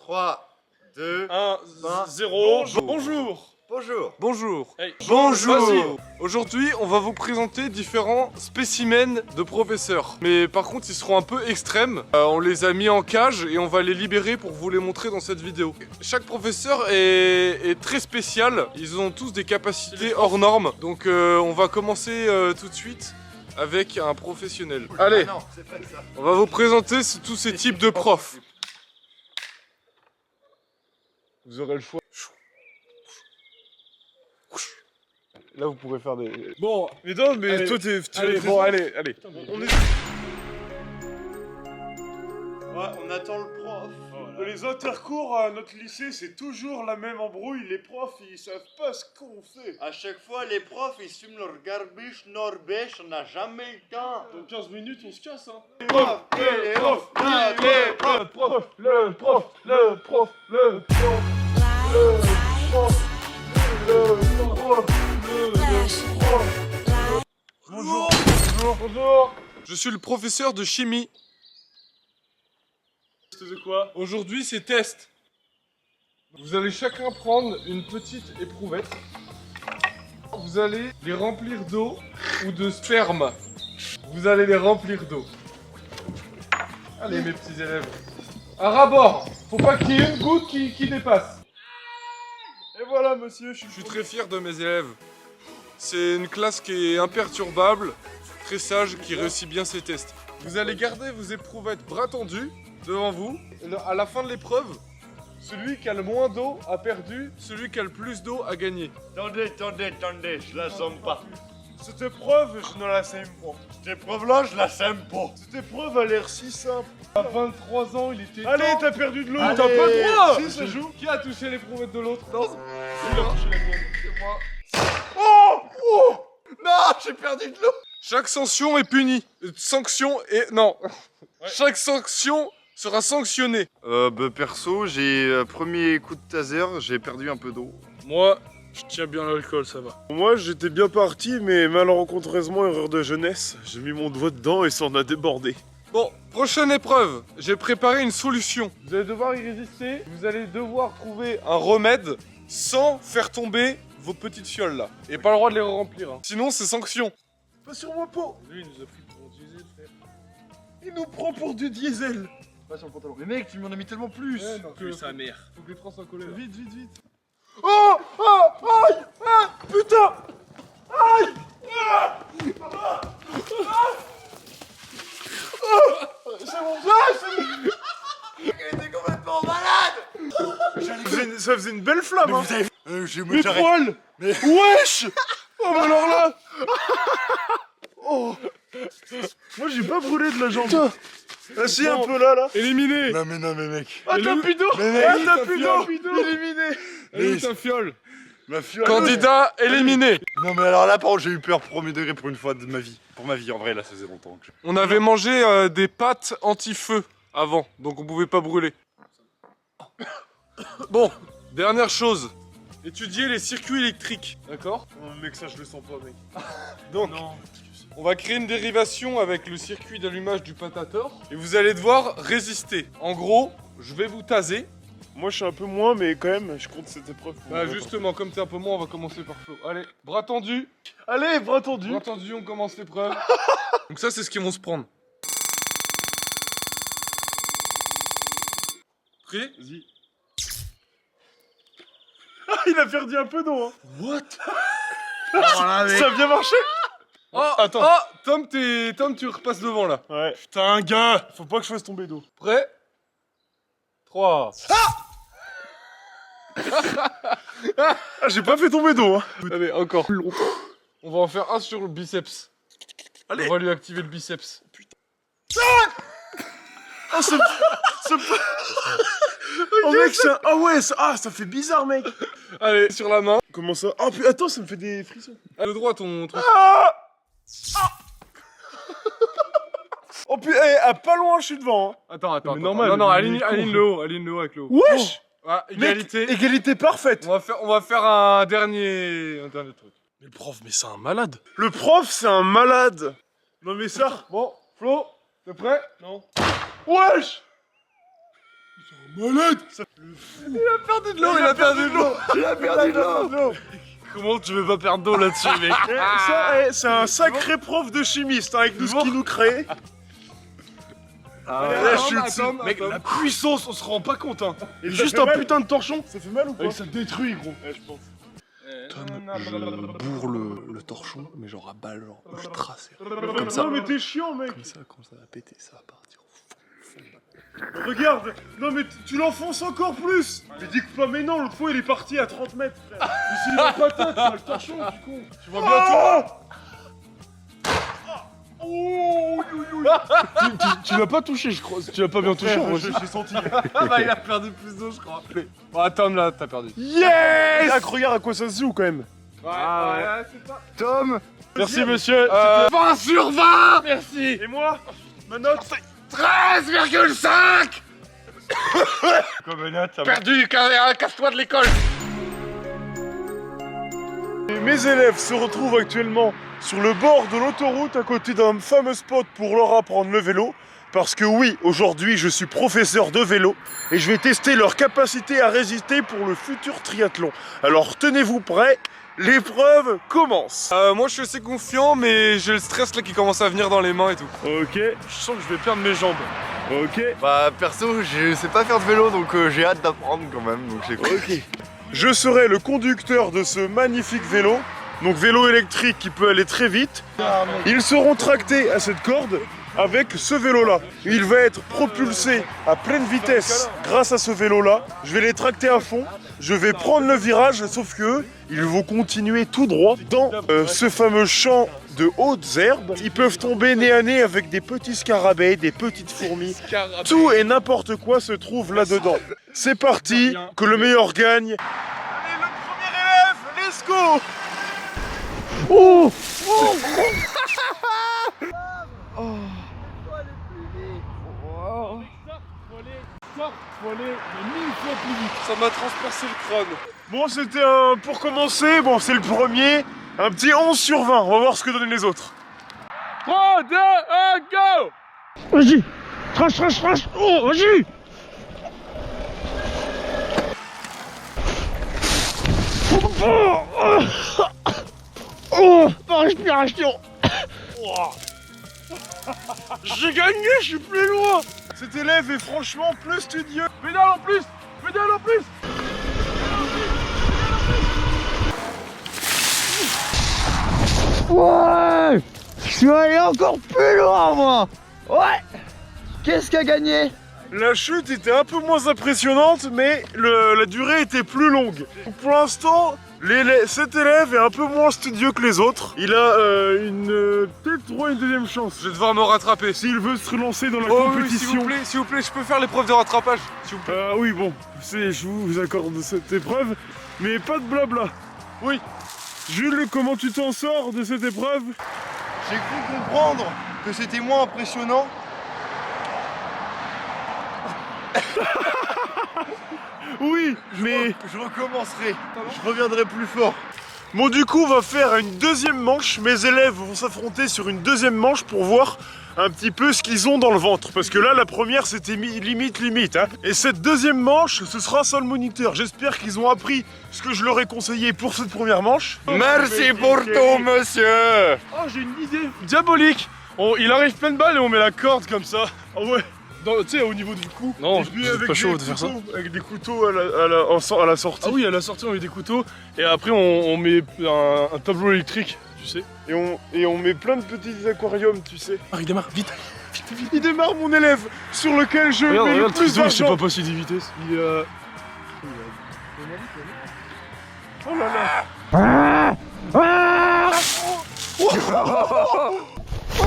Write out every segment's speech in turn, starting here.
3, 2, 1, 20. 0. Bonjour. Bonjour. Bonjour. Bonjour. Hey, Bonjour. vas-y. Aujourd'hui, on va vous présenter différents spécimens de professeurs. Mais par contre, ils seront un peu extrêmes. On les a mis en cage et on va les libérer pour vous les montrer dans cette vidéo. Chaque professeur est très spécial. Ils ont tous des capacités hors normes. Donc on va commencer tout de suite avec un professionnel. Allez, Ah non, c'est pas ça. on va vous présenter tous ces types de profs. Vous aurez le choix. Là, vous pourrez faire des... Bon, Mais non, mais allez, toi, tu allez, bon, allez. on est... Ouais, on attend le prof. Les intercours à notre lycée, c'est toujours la même embrouille. Les profs, ils savent pas ce qu'on fait. À chaque fois, les profs, ils fument leur garbage norbèche, on n'a jamais le temps. Dans 15 minutes, on se casse, hein. Les profs, les profs, Le prof. Bonjour. Je suis le professeur de chimie. de quoi? Aujourd'hui, c'est test. Vous allez chacun prendre une petite éprouvette. Vous allez les remplir d'eau ou de sperme. Vous allez les remplir d'eau. Allez, mes petits élèves. À ras-bord. Faut pas qu'il y ait une goutte qui dépasse. Et voilà, monsieur, je Je suis suis très fier de mes élèves. C'est une classe qui est imperturbable, très sage, qui réussit bien ses tests. Vous allez garder vos éprouvettes bras tendus devant vous. À la fin de l'épreuve, celui qui a le moins d'eau a perdu, celui qui a le plus d'eau a gagné. Attendez, je la sens pas. Cette épreuve, je ne la sème pas. Cette épreuve-là, je la sème pas. Cette épreuve a l'air si simple. À 23 ans, il était Allez, temps. t'as perdu de l'eau, Allez. t'as pas le droit. Si, ça joue. Qui a touché l'éprouvette de l'autre? Il a touché la mienne. C'est moi. Non, j'ai perdu de l'eau. Chaque sanction est punie. Sanction est... Non. Chaque sanction sera sanctionnée. Perso, j'ai premier coup de taser, j'ai perdu un peu d'eau. Moi, je tiens bien l'alcool, ça va. Moi, j'étais bien parti, mais malencontreusement, erreur de jeunesse. J'ai mis mon doigt dedans et ça en a débordé. Bon, prochaine épreuve. J'ai préparé une solution. Vous allez devoir y résister. Vous allez devoir trouver un remède sans faire tomber vos petites fioles là. Et pas le droit de les remplir. Hein. Sinon, c'est sanction. Pas sur ma peau. Lui, il nous a pris pour un diesel, frère. Il nous prend pour du diesel. Pas sur le pantalon. Mais mec, tu m'en as mis tellement plus. Que sa mère. Faut que les traces soient collées. Vite. Oh, aïe, putain. Il était complètement malade. Ça faisait une belle flamme, hein. J'ai Mes poils. Wesh. Oh, mais alors là. Oh. Moi, j'ai pas brûlé de la jambe. Ah, si, un peu là. Éliminé. Non mais mec. Ah, t'as plus d'eau. Mais mec, Ah, t'as ta plus fiole. d'eau. Éliminé. Elle est où ta fiole? Ma fiole. Candidat éliminé. Non mais alors là par contre j'ai eu peur premier degré pour une fois de ma vie. Pour ma vie en vrai là ça faisait longtemps que je... On avait mangé des pâtes anti-feu avant, donc on pouvait pas brûler. Bon, dernière chose. Étudier les circuits électriques, d'accord? Oh, mec, ça, je le sens pas, mec. Donc, Non. on va créer une dérivation avec le circuit d'allumage du patator et vous allez devoir résister. En gros, je vais vous taser. Moi, je suis un peu moins, mais quand même, je compte cette épreuve. pour Bah moi. justement, comme t'es un peu moins, on va commencer par Flo. Allez, bras tendus. Allez, bras tendus. Bras tendus, on commence l'épreuve. Donc ça, c'est ce qu'ils vont se prendre. Prêt? Vas-y. Ah, il a perdu un peu d'eau, hein. What? Ça a bien marché. Oh, Attends. Oh, Tom, tu repasses devant là. Ouais. Putain, gars. Faut pas que je fasse tomber d'eau. Prêt? 3. Ah, j'ai pas fait tomber d'eau, hein. Allez, encore. On va en faire un sur le biceps. Allez. On va lui activer le biceps. Oh, oh, mec, ça... Ah ouais, ça fait bizarre, mec. Allez, sur la main. Comment ça? Oh, putain, attends, ça me fait des frissons. Le droit, ton truc. Oh, putain, à pas loin, je suis devant, hein. Attends. Mais normal, Non, il est con, aligne le haut avec le haut. Wesh. Ah, égalité. Mec, égalité parfaite. On va faire un dernier truc. Mais le prof, mais c'est un malade. Le prof, c'est un malade. Non, mais ça... Bon, Flo, t'es prêt? Non. Wesh. Malade. Il a perdu de l'eau, il a perdu de l'eau. Il a perdu de l'eau. Comment tu veux pas perdre d'eau là-dessus, mec? Ça, c'est un sacré prof de chimiste hein, avec tout ce qu'il nous crée. Là, Mec, la puissance, on se rend pas compte, hein. Et Juste ça un fait mal putain de torchon. Ça fait mal ou pas? Ça détruit, gros. Ouais, je pense. Tom, je bourre le torchon, mais genre à balle, genre je trace. Comme ça. Non mais t'es chiant mec. Comme ça, quand ça va péter, ça va partir. Regarde. Non mais tu l'enfonces encore plus. Mais dis que pas mais non, l'autre fois il est parti à 30 mètres frère. Mais s'il a pas tête, t'as le torchon du con. Tu vois bien toi. Oh, Tu l'as pas touché, je crois. Tu l'as pas bien touché, en vrai. J'ai senti. Ah bah il a perdu plus d'eau je crois. Bon attends là t'as perdu. Yes. Regarde à quoi ça se joue quand même. Ouais, c'est pas... Tom. Merci monsieur. 20 sur 20. Merci. Et moi, ma note 13,5. comme note, ça va. Perdu, casse-toi de l'école. Et mes élèves se retrouvent actuellement sur le bord de l'autoroute à côté d'un fameux spot pour leur apprendre le vélo. Parce que oui, aujourd'hui je suis professeur de vélo et je vais tester leur capacité à résister pour le futur triathlon. Alors tenez-vous prêts, l'épreuve commence. Moi je suis assez confiant mais j'ai le stress là qui commence à venir dans les mains et tout. Ok, Je sens que je vais perdre mes jambes. ok, Bah perso, je sais pas faire de vélo donc j'ai hâte d'apprendre quand même, donc j'ai ok. Je serai le conducteur de ce magnifique vélo. Donc vélo électrique qui peut aller très vite. Ils seront tractés à cette corde avec ce vélo-là. Il va être propulsé à pleine vitesse grâce à ce vélo-là. Je vais les tracter à fond. Je vais prendre le virage, sauf que eux, ils vont continuer tout droit dans ce fameux champ de hautes herbes. Ils peuvent tomber nez à nez avec des petits scarabées, des petites fourmis. Tout et n'importe quoi se trouve là-dedans. C'est parti, que le meilleur gagne. Allez, le premier élève, let's go! Oh! Oh! Ça m'a transpercé le crâne. Bon, c'était un... Pour commencer, bon, c'est le premier. Un petit 11 sur 20. On va voir ce que donnent les autres. 3, 2, 1, go! Vas-y! Trace, trace, trace! Oh, vas-y! Oh, ma respiration! J'ai gagné, je suis plus loin! Cet élève est franchement plus studieux. Pédale en plus! Pédale en plus! Ouais, je suis allé encore plus loin moi. Ouais. Qu'est-ce qu'a gagné? La chute était un peu moins impressionnante, mais la durée était plus longue. Pour l'instant, cet élève est un peu moins studieux que les autres. Il a peut-être droit à une deuxième chance. Je vais devoir me rattraper. S'il veut se relancer dans la Oh oui, compétition. s'il vous plaît, je peux faire l'épreuve de rattrapage, s'il vous plaît. Oui, bon, je vous accorde cette épreuve, mais pas de blabla. Oui. Jules, comment tu t'en sors de cette épreuve? J'ai cru comprendre que c'était moins impressionnant. Oui, mais... Je recommencerai, je reviendrai plus fort. Bon, du coup, on va faire une deuxième manche. Mes élèves vont s'affronter sur une deuxième manche pour voir un petit peu ce qu'ils ont dans le ventre. Parce que là, la première, c'était limite. Hein. Et cette deuxième manche, ce sera ça le moniteur. J'espère qu'ils ont appris ce que je leur ai conseillé pour cette première manche. Merci pour tout, monsieur. Oh, j'ai une idée diabolique. Il arrive plein de balles et on met la corde comme ça. Ah ouais. Tu sais, au niveau du cou. Non, Et puis c'est avec pas chaud des de faire ça. couteaux, avec des couteaux à la sortie. Ah oui, à la sortie, on met des couteaux. Et après, on met un tableau électrique, tu sais. Et on met plein de petits aquariums, tu sais. Ah, il démarre, vite. Il démarre mon élève sur lequel je Regarde, mets le regarde, plus je sais d'argent. pas passer des vitesses. Oh là là.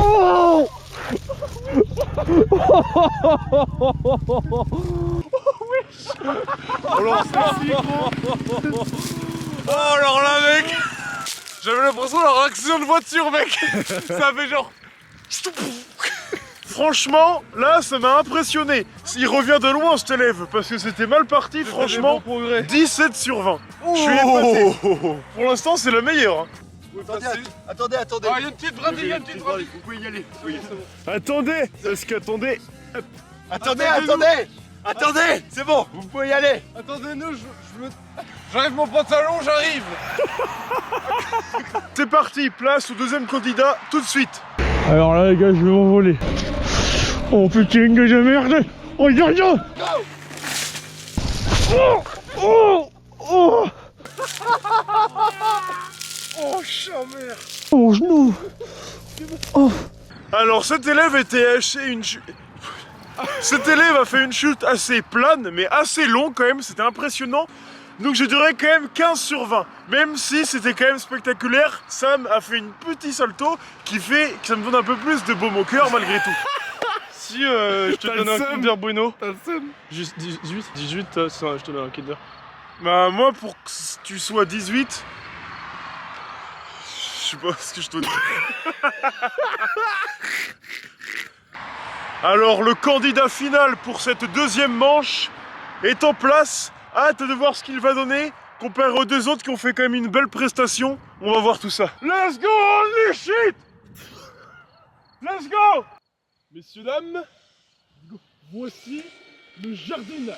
Oh alors là, mec, j'avais l'impression d'avoir accident de voiture, mec. Ça fait genre... Franchement, là, ça m'a impressionné. Il revient de loin, cet élève, parce que c'était mal parti, franchement. 17 sur 20. Je suis épaté. Pour l'instant, c'est la meilleure. Hein. Attendez. Ah, il y a une petite brindille, Vous pouvez y aller. Oui. Attendez, attendez. Attendez. Attendez, c'est bon, vous pouvez y aller. Attendez-nous, j'enlève mon pantalon, j'arrive. C'est parti, place au deuxième candidat tout de suite. Alors là les gars, je vais m'envoler. Oh putain que j'ai merdé. Oh yo yo. Oh oh oh. Oh, chamère. Mon genou. Oh. Alors cet élève était Cet élève a fait une chute assez plane, mais assez longue quand même, c'était impressionnant. Donc je dirais quand même 15 sur 20. Même si c'était quand même spectaculaire, Sam a fait une petite salto qui fait que ça me donne un peu plus de baume au cœur malgré tout. Si je te donne un Kinder Bueno. T'as le seum. Juste 18, je te donne un Kinder. Bah moi pour que tu sois 18, je sais pas ce que je te dis. Alors le candidat final pour cette deuxième manche est en place. Hâte de voir ce qu'il va donner comparé aux deux autres qui ont fait quand même une belle prestation. On va voir tout ça. Let's go, holy shit! Let's go! Messieurs, dames, voici le jardinage.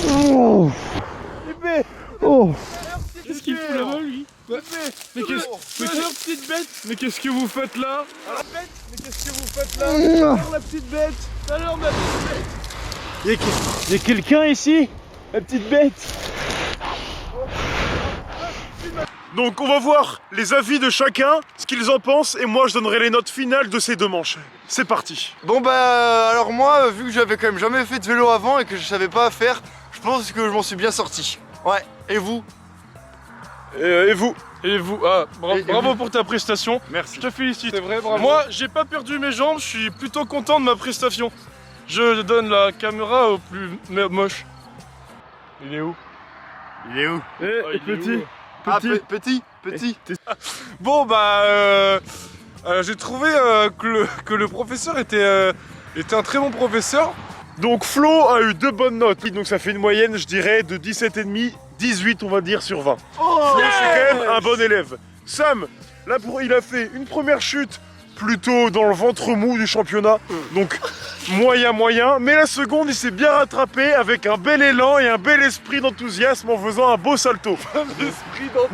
Oh. Oh. Qu'est-ce qu'il fout là-bas, lui? Mais petite bête! Mais qu'est-ce que vous faites là? Mais qu'est-ce que vous faites là? Alors, la petite bête! Alors, ma petite bête! Y'a quelqu'un ici? La petite bête. Donc on va voir les avis de chacun, ce qu'ils en pensent, et moi je donnerai les notes finales de ces deux manches. C'est parti. Bon bah alors moi, vu que j'avais quand même jamais fait de vélo avant et que je savais pas faire, je pense que je m'en suis bien sorti. Ouais, et vous? Et vous? Et vous, bravo pour ta prestation. Merci. Je te félicite. C'est vrai, bravo. Moi, j'ai pas perdu mes jambes, je suis plutôt content de ma prestation. Je donne la caméra au plus moche. Il est où? Il est où? Et petit. Ah, petit. Bon bah j'ai trouvé que le professeur était un très bon professeur. Donc Flo a eu 2 bonnes notes, donc ça fait une moyenne je dirais de 17,5, 18 on va dire sur 20. Flo c'est quand même un bon élève. Sam, là il a fait une première chute plutôt dans le ventre mou du championnat, donc moyen, mais la seconde il s'est bien rattrapé avec un bel élan et un bel esprit d'enthousiasme en faisant un beau salto.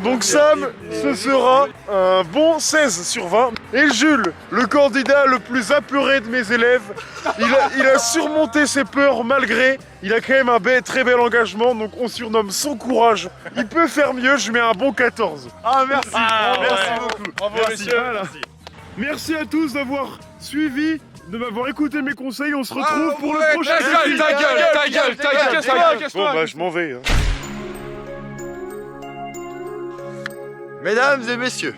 Donc Sam, ce sera un bon 16 sur 20. Et Jules, le candidat le plus apeuré de mes élèves, il a surmonté ses peurs malgré, il a quand même un très bel engagement, donc on surnomme son courage. Il peut faire mieux, je mets un bon 14. Ah merci, merci beaucoup. Bravo, Merci, messieurs. voilà. Merci à tous d'avoir suivi, de m'avoir écouté mes conseils. On se retrouve pour le prochain défi. Ta gueule, Bon bah je m'en vais. Hein. Mesdames et messieurs,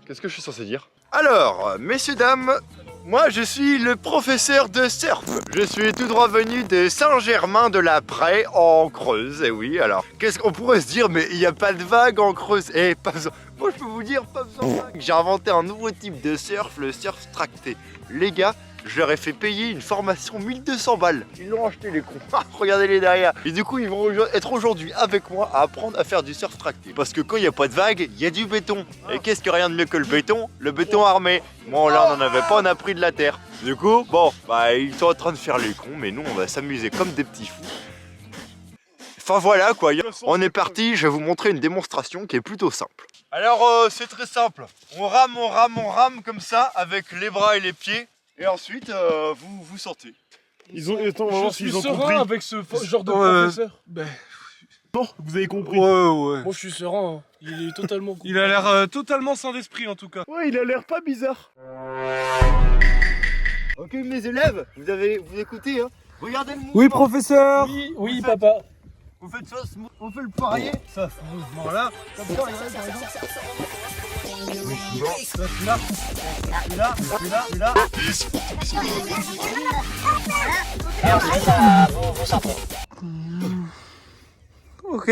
qu'est-ce que je suis censé dire? Alors, messieurs, dames, moi je suis le professeur de surf. Je suis tout droit venu de Saint-Germain-de-la-Prée en Creuse. Et oui, alors, qu'est-ce qu'on pourrait se dire? Mais il n'y a pas de vague en Creuse. Eh, pas besoin. Moi je peux vous dire, pas besoin de vague. J'ai inventé un nouveau type de surf, le surf tracté. Les gars, je leur ai fait payer une formation 1200 balles. Ils l'ont acheté les cons. Regardez-les derrière. Et du coup, ils vont être aujourd'hui avec moi à apprendre à faire du surf tracté. Parce que quand il n'y a pas de vague, il y a du béton. Et qu'est-ce que rien de mieux que le béton? Le béton armé. Bon, là, on n'en avait pas, on a pris de la terre. Du coup, bon, bah, ils sont en train de faire les cons, mais nous, on va s'amuser comme des petits fous. Enfin voilà quoi, on est parti, je vais vous montrer une démonstration qui est plutôt simple. Alors c'est très simple, on rame comme ça avec les bras et les pieds et ensuite vous sortez. Attends, on va voir s'ils ont compris. avec ce genre de professeur. Non, vous avez compris. Ouais. Moi je suis serein, hein. Il est totalement cool. Il a l'air totalement sain d'esprit en tout cas. Ouais, il a l'air pas bizarre. Ok mes élèves, vous écoutez hein. Regardez le mouvement. Oui professeur. Oui, papa. Vous faites ça, on fait le poirier, ça ce mouvement là, comme ça regardez par exemple. Là. Et ensuite, vous sortez. Ok.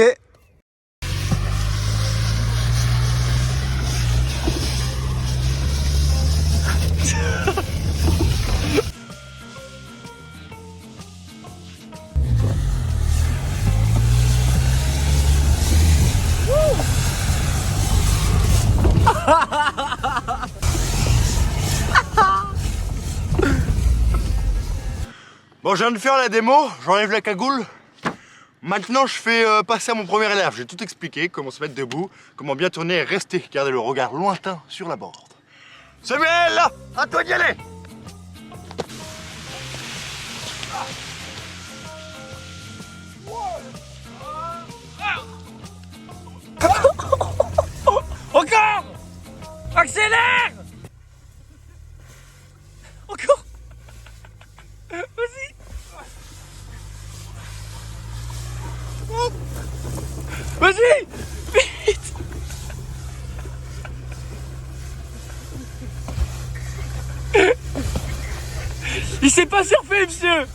Bon, je viens de faire la démo, j'enlève la cagoule. Maintenant, je fais passer à mon premier élève. J'ai tout expliqué, comment se mettre debout, comment bien tourner et rester, garder le regard lointain sur la board. Samuel, à toi d'y aller. Encore! Accélère! Encore! Vas-y! Vas-y! Vite! Il s'est pas surfait, monsieur!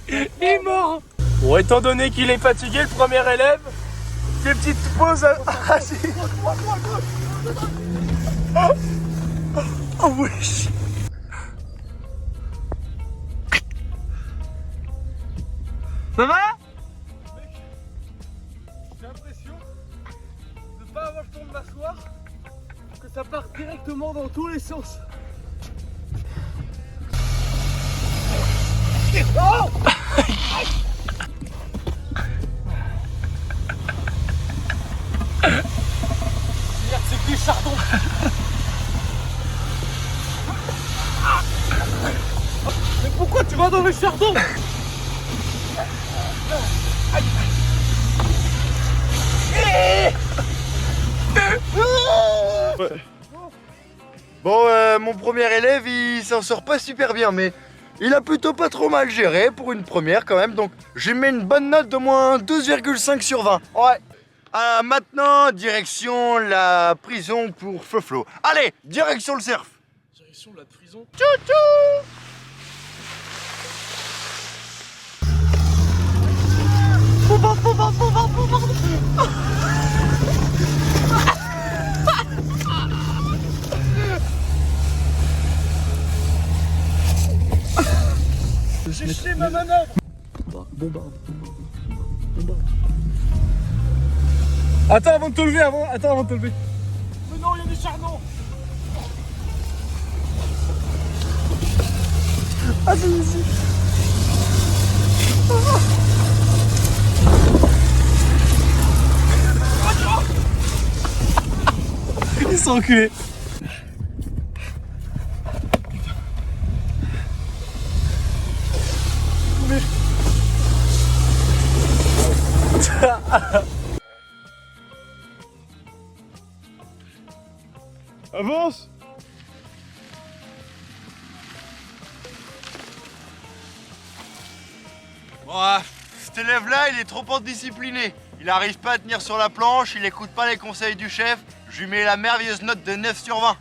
Il est mort! Bon, étant donné qu'il est fatigué, le premier élève, des petites pauses à... Oh wesh! Ça va? Mec, j'ai l'impression de pas avoir le temps de m'asseoir, que ça part directement dans tous les sens. Oh! Merde, c'est des chardons. Mais pourquoi tu vas dans le chardon? Bon, mon premier élève, il s'en sort pas super bien, mais il a plutôt pas trop mal géré pour une première quand même, donc j'ai mis une bonne note de moins 12,5 sur 20. Ouais. Maintenant, direction la prison pour Feu-Flo. Allez, direction le surf. Direction de la prison. J'ai fait ma manœuvre. Attends avant de te lever, attends avant de te lever. Mais non, il y a des chardons. Ah, c'est ici. Ils sont enculés. Avance! Bon, cet élève-là, il est trop indiscipliné. Il arrive pas à tenir sur la planche, il écoute pas les conseils du chef. Je lui mets la merveilleuse note de 9 sur 20.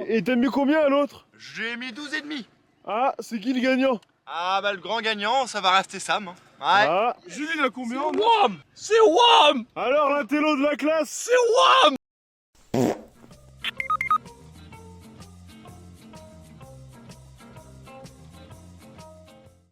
Et t'as mis combien à l'autre? J'ai mis 12,5. Ah, c'est qui le gagnant? Ah bah le grand gagnant, ça va rester Sam. Ouais. Ah, Julie, il a combien? C'est WAM! C'est WAM! alors l'intello de la classe? C'est WAM!